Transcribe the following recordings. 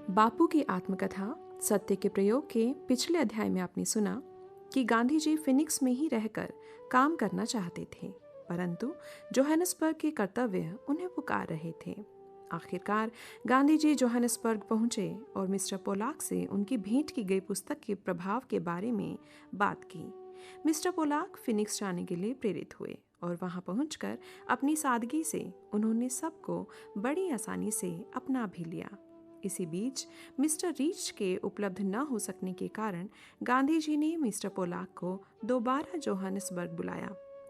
बापू की आत्मकथा सत्य के प्रयोग के पिछले अध्याय में आपने सुना कि गांधी जी फिनिक्स में ही रहकर काम करना चाहते थे, परंतु जोहानिसबर्ग के कर्तव्य उन्हें पुकार रहे थे। आखिरकार गांधी जी जोहानिसबर्ग पहुंचे और मिस्टर पोलाक से उनकी भेंट की गई पुस्तक के प्रभाव के बारे में बात की। मिस्टर पोलाक फिनिक्स जाने के लिए प्रेरित हुए और वहां पहुंचकर अपनी सादगी से उन्होंने सबको बड़ी आसानी से अपना भी लिया। इसी बीच मिस्टर रीच के उपलब्ध न हो सकने के कारण गांधी जी ने मिस्टर पोलाक को दोबारा जोहानिसबर्ग बुलाया।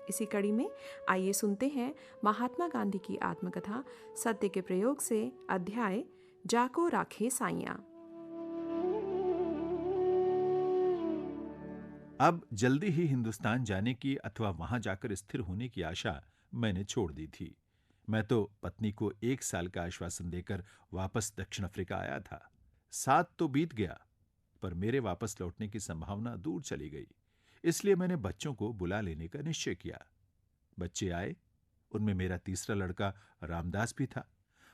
इसी कड़ी में आइए सुनते हैं महात्मा गांधी की आत्मकथा सत्य के प्रयोग से अध्याय जाको राखे साइयां। अब जल्दी ही हिंदुस्तान जाने की अथवा वहां जाकर स्थिर होने की आशा मैंने छोड़ दी थी। मैं तो पत्नी को 1 साल का आश्वासन देकर वापस दक्षिण अफ्रीका आया था। 7 तो बीत गया, पर मेरे वापस लौटने की संभावना दूर चली गई। इसलिए मैंने बच्चों को बुला लेने का निश्चय किया। बच्चे आए, उनमें मेरा तीसरा लड़का रामदास भी था।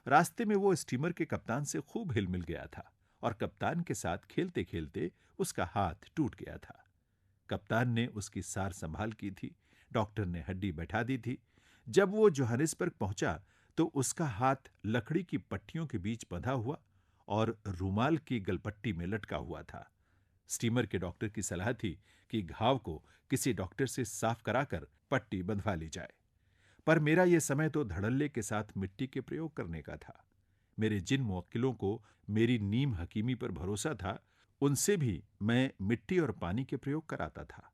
रास्ते में वो स्टीमर के कप्तान से खूब हिल मिल गया था और कप्तान के साथ खेलते खेलते उसका हाथ टूट गया था। कप्तान ने उसकी सार संभाल की थी, डॉक्टर ने हड्डी बैठा दी थी। जब वो जोहानिसबर्ग पहुंचा तो उसका हाथ लकड़ी की पट्टियों के बीच बंधा हुआ और रूमाल की गलपट्टी में लटका हुआ था। स्टीमर के डॉक्टर की सलाह थी कि घाव को किसी डॉक्टर से साफ कराकर पट्टी बंधवा ली जाए, पर मेरा यह समय तो धड़ल्ले के साथ मिट्टी के प्रयोग करने का था। मेरे जिन मुवक्किलों को मेरी नीम हकीमी पर भरोसा था, उनसे भी मैं मिट्टी और पानी के प्रयोग कराता था।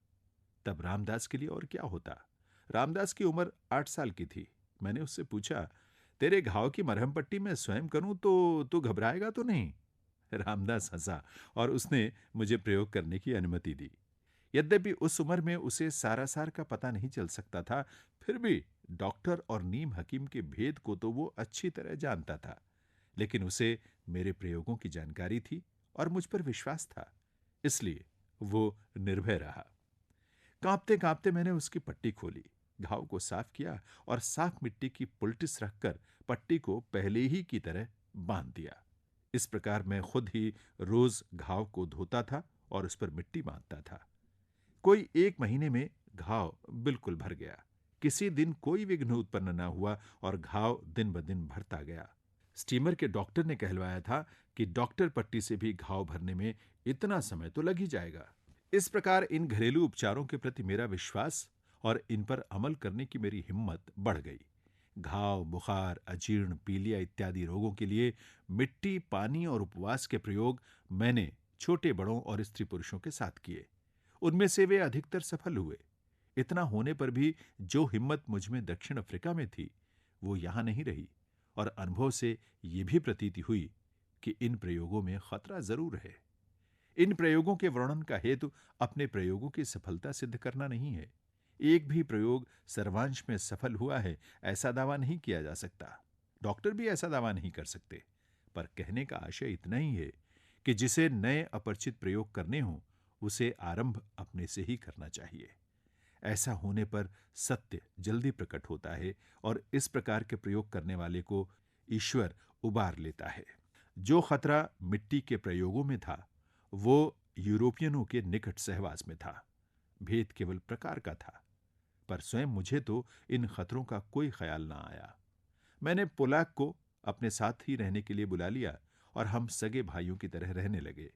तब रामदास के लिए और क्या होता। रामदास की उम्र 8 साल की थी। मैंने उससे पूछा, तेरे घाव की मरहम पट्टी मैं स्वयं करूं तो तू घबराएगा तो नहीं? रामदास हंसा और उसने मुझे प्रयोग करने की अनुमति दी। यद्यपि उस उम्र में उसे सारासार का पता नहीं चल सकता था, फिर भी डॉक्टर और नीम हकीम के भेद को तो वो अच्छी तरह जानता था। लेकिन उसे मेरे प्रयोगों की जानकारी थी और मुझ पर विश्वास था, इसलिए वो निर्भय रहा। कांपते कांपते मैंने उसकी पट्टी खोली, घाव को साफ किया और साफ मिट्टी की पुलटिस रखकर पट्टी को पहले ही की तरह बांध दिया। इस प्रकार मैं खुद ही रोज घाव को धोता था और उस पर मिट्टी बांधता था। कोई 1 महीने में घाव बिल्कुल भर गया। किसी दिन कोई विघ्न उत्पन्न न हुआ और घाव दिन ब दिन भरता गया। स्टीमर के डॉक्टर ने कहलवाया था कि डॉक्टर पट्टी से भी घाव भरने में इतना समय तो लग ही जाएगा। इस प्रकार इन घरेलू उपचारों के प्रति मेरा विश्वास और इन पर अमल करने की मेरी हिम्मत बढ़ गई। घाव, बुखार, अजीर्ण, पीलिया इत्यादि रोगों के लिए मिट्टी, पानी और उपवास के प्रयोग मैंने छोटे बड़ों और स्त्री पुरुषों के साथ किए। उनमें से वे अधिकतर सफल हुए। इतना होने पर भी जो हिम्मत मुझ में दक्षिण अफ्रीका में थी, वो यहां नहीं रही और अनुभव से ये भी प्रतीति हुई कि इन प्रयोगों में खतरा जरूर है। इन प्रयोगों के वर्णन का हेतु अपने प्रयोगों की सफलता सिद्ध करना नहीं है। एक भी प्रयोग सर्वांश में सफल हुआ है, ऐसा दावा नहीं किया जा सकता। डॉक्टर भी ऐसा दावा नहीं कर सकते। पर कहने का आशय इतना ही है कि जिसे नए अपरिचित प्रयोग करने हों, उसे आरंभ अपने से ही करना चाहिए। ऐसा होने पर सत्य जल्दी प्रकट होता है और इस प्रकार के प्रयोग करने वाले को ईश्वर उबार लेता है। जो खतरा मिट्टी के प्रयोगों में था, वो यूरोपियनों के निकट सहवास में था। भेद केवल प्रकार का था, पर स्वयं मुझे तो इन खतरों का कोई ख्याल ना आया। मैंने पोलाक को अपने साथ ही रहने के लिए बुला लिया और हम सगे भाइयों की तरह रहने लगे।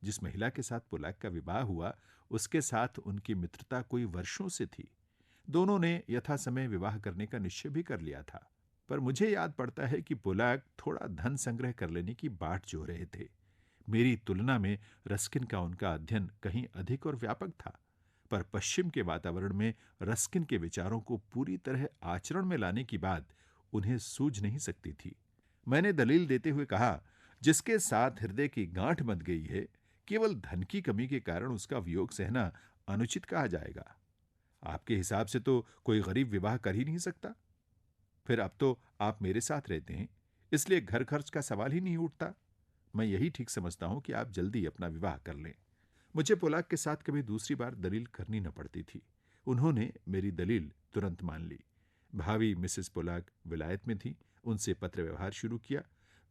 जिस महिला के साथ पोलाक का विवाह हुआ, उसके साथ उनकी मित्रता कोई वर्षों से थी। दोनों ने यथा समय विवाह करने का निश्चय भी कर लिया था। पर मुझे याद पड़ता है कि पोलाक थोड़ा धन संग्रह कर लेने की बाट जो रहे थे। मेरी तुलना में रस्किन का उनका अध्ययन कहीं अधिक और व्यापक था, पर पश्चिम के वातावरण में रस्किन के विचारों को पूरी तरह आचरण में लाने की बात उन्हें सूझ नहीं सकती थी। मैंने दलील देते हुए कहा, जिसके साथ हृदय की गांठ बंध गई है, केवल धन की कमी के कारण उसका वियोग सहना अनुचित कहा जाएगा। आपके हिसाब से तो कोई गरीब विवाह कर ही नहीं सकता। फिर अब तो आप मेरे साथ रहते हैं, इसलिए घर खर्च का सवाल ही नहीं उठता। मैं यही ठीक समझता हूं कि आप जल्दी अपना विवाह कर लें। मुझे पोलाक के साथ कभी दूसरी बार दलील करनी न पड़ती थी। उन्होंने मेरी दलील तुरंत मान ली। भावी मिसेस पोलाक विलायत में थी, उनसे पत्र व्यवहार शुरू किया।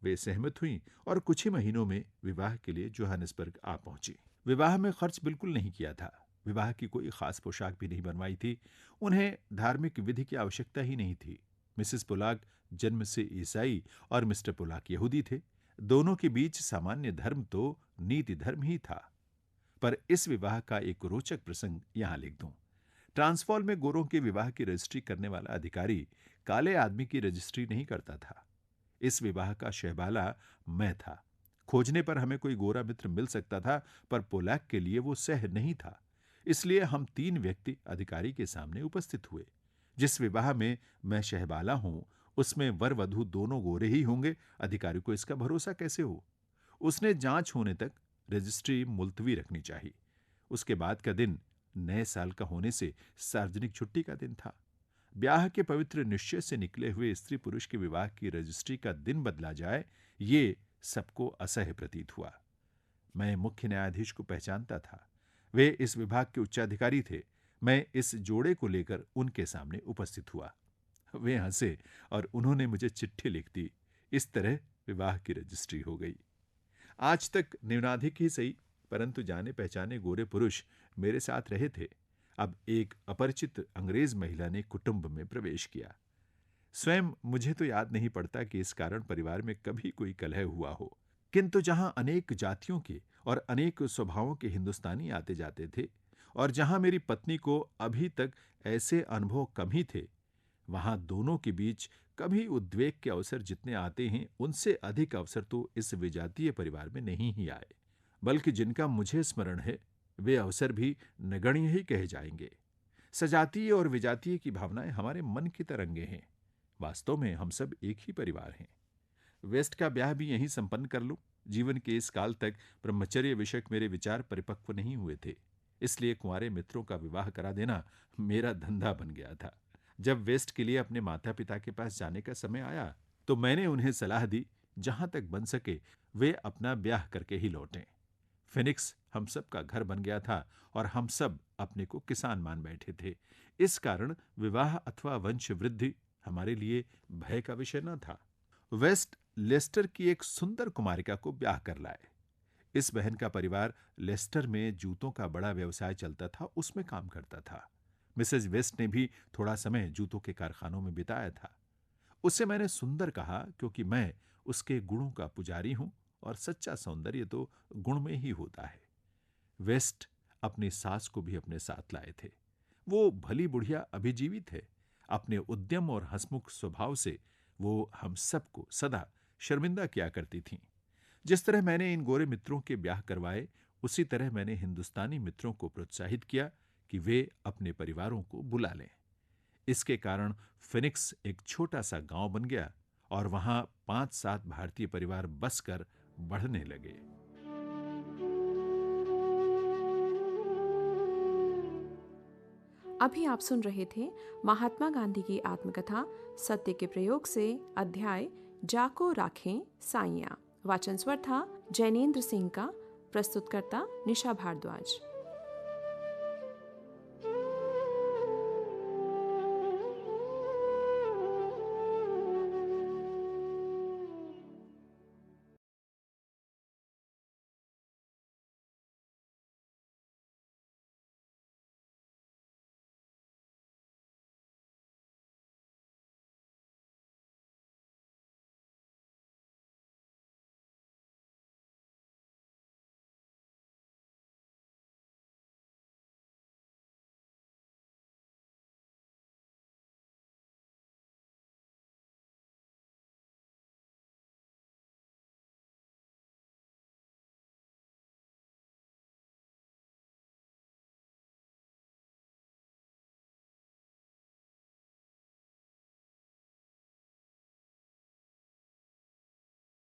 वे सहमत हुईं और कुछ ही महीनों में विवाह के लिए जोहानिसबर्ग आ पहुंची। विवाह में खर्च बिल्कुल नहीं किया था। विवाह की कोई खास पोशाक भी नहीं बनवाई थी। उन्हें धार्मिक विधि की आवश्यकता ही नहीं थी। मिसेस पोलाक जन्म से ईसाई और मिस्टर पोलाक यहूदी थे। दोनों के बीच सामान्य धर्म तो नीति धर्म ही था। पर इस विवाह का एक रोचक प्रसंग यहां लिख दूं। ट्रांसवाल में गोरों के विवाह की रजिस्ट्री करने वाला अधिकारी काले आदमी की रजिस्ट्री नहीं करता था। इस विवाह का शहबाला मैं था। खोजने पर हमें कोई गोरा मित्र मिल सकता था, पर पोलाक के लिए वो सह नहीं था। इसलिए हम 3 व्यक्ति अधिकारी के सामने उपस्थित हुए। जिस विवाह में मैं शहबाला हूं, उसमें वर वधू दोनों गोरे ही होंगे। अधिकारी को इसका भरोसा कैसे हो? उसने जांच होने तक रजिस्ट्री मुलतवी रखनी चाहिए। उसके बाद का दिन नए साल का होने से सार्वजनिक छुट्टी का दिन था। ब्याह के पवित्र निश्चय से निकले हुए स्त्री पुरुष के विवाह की रजिस्ट्री का दिन बदला जाए, ये सबको असह्य प्रतीत हुआ। मैं मुख्य न्यायाधीश को पहचानता था। वे इस विभाग के उच्चाधिकारी थे। मैं इस जोड़े को लेकर उनके सामने उपस्थित हुआ। वे हंसे और उन्होंने मुझे चिट्ठी लिख दी। इस तरह विवाह की रजिस्ट्री हो गई। आज तक न्यूनाधिक ही सही, परंतु जाने पहचाने गोरे पुरुष मेरे साथ रहे थे। अब एक अपरिचित अंग्रेज महिला ने कुटुंब में प्रवेश किया। स्वयं मुझे तो याद नहीं पड़ता कि इस कारण परिवार में कभी कोई कलह हुआ हो, किंतु जहां अनेक जातियों के और अनेक स्वभावों के हिंदुस्तानी आते जाते थे और जहां मेरी पत्नी को अभी तक ऐसे अनुभव कम ही थे, वहां दोनों के बीच कभी उद्वेग के अवसर जितने आते हैं, उनसे अधिक अवसर तो इस विजातीय परिवार में नहीं ही आए। बल्कि जिनका मुझे स्मरण है, वे अवसर भी नगण्य ही कहे जाएंगे। सजातीय और विजातीय की भावनाएं हमारे मन की तरंगे हैं। वास्तव में हम सब एक ही परिवार हैं। वेस्ट का ब्याह भी यहीं संपन्न कर लूं। जीवन के इस काल तक ब्रह्मचर्य विषयक मेरे विचार परिपक्व नहीं हुए थे। इसलिए कुंवारे मित्रों का विवाह करा देना मेरा धंधा बन गया था। जब वेस्ट के लिए अपने माता पिता के पास जाने का समय आया, तो मैंने उन्हें सलाह दी, जहां तक बन सके वे अपना ब्याह करके ही लौटें। फिनिक्स हम सब का घर बन गया था और हम सब अपने को किसान मान बैठे थे। इस कारण विवाह अथवा वंश वृद्धि हमारे लिए भय का विषय न था। वेस्ट लेस्टर की एक सुंदर कुमारिका को ब्याह कर लाए। इस बहन का परिवार लेस्टर में जूतों का बड़ा व्यवसाय चलता था, उसमें काम करता था। मिसेज वेस्ट ने भी थोड़ा समय जूतों के कारखानों में बिताया था। उससे मैंने सुंदर कहा, क्योंकि मैं उसके गुणों का पुजारी हूं और सच्चा सौंदर्य तो गुण में ही होता है। वेस्ट अपनी सास को भी अपने साथ लाए थे। वो भली बुढ़िया अभिजीवित है। अपने उद्यम और हंसमुख स्वभाव से वो हम सबको सदा शर्मिंदा किया करती थीं। जिस तरह मैंने इन गोरे मित्रों के ब्याह करवाए, उसी तरह मैंने हिंदुस्तानी मित्रों को प्रोत्साहित किया कि वे अपने परिवारों को बुला लें। इसके कारण फिनिक्स एक छोटा सा गांव बन गया और वहां 5-7 भारतीय परिवार बसकर बढ़ने लगे। अभी आप सुन रहे थे महात्मा गांधी की आत्मकथा सत्य के प्रयोग से अध्याय जाको राखें साइयां। वाचन स्वर था जैनेन्द्र सिंह का। प्रस्तुतकर्ता निशा भारद्वाज।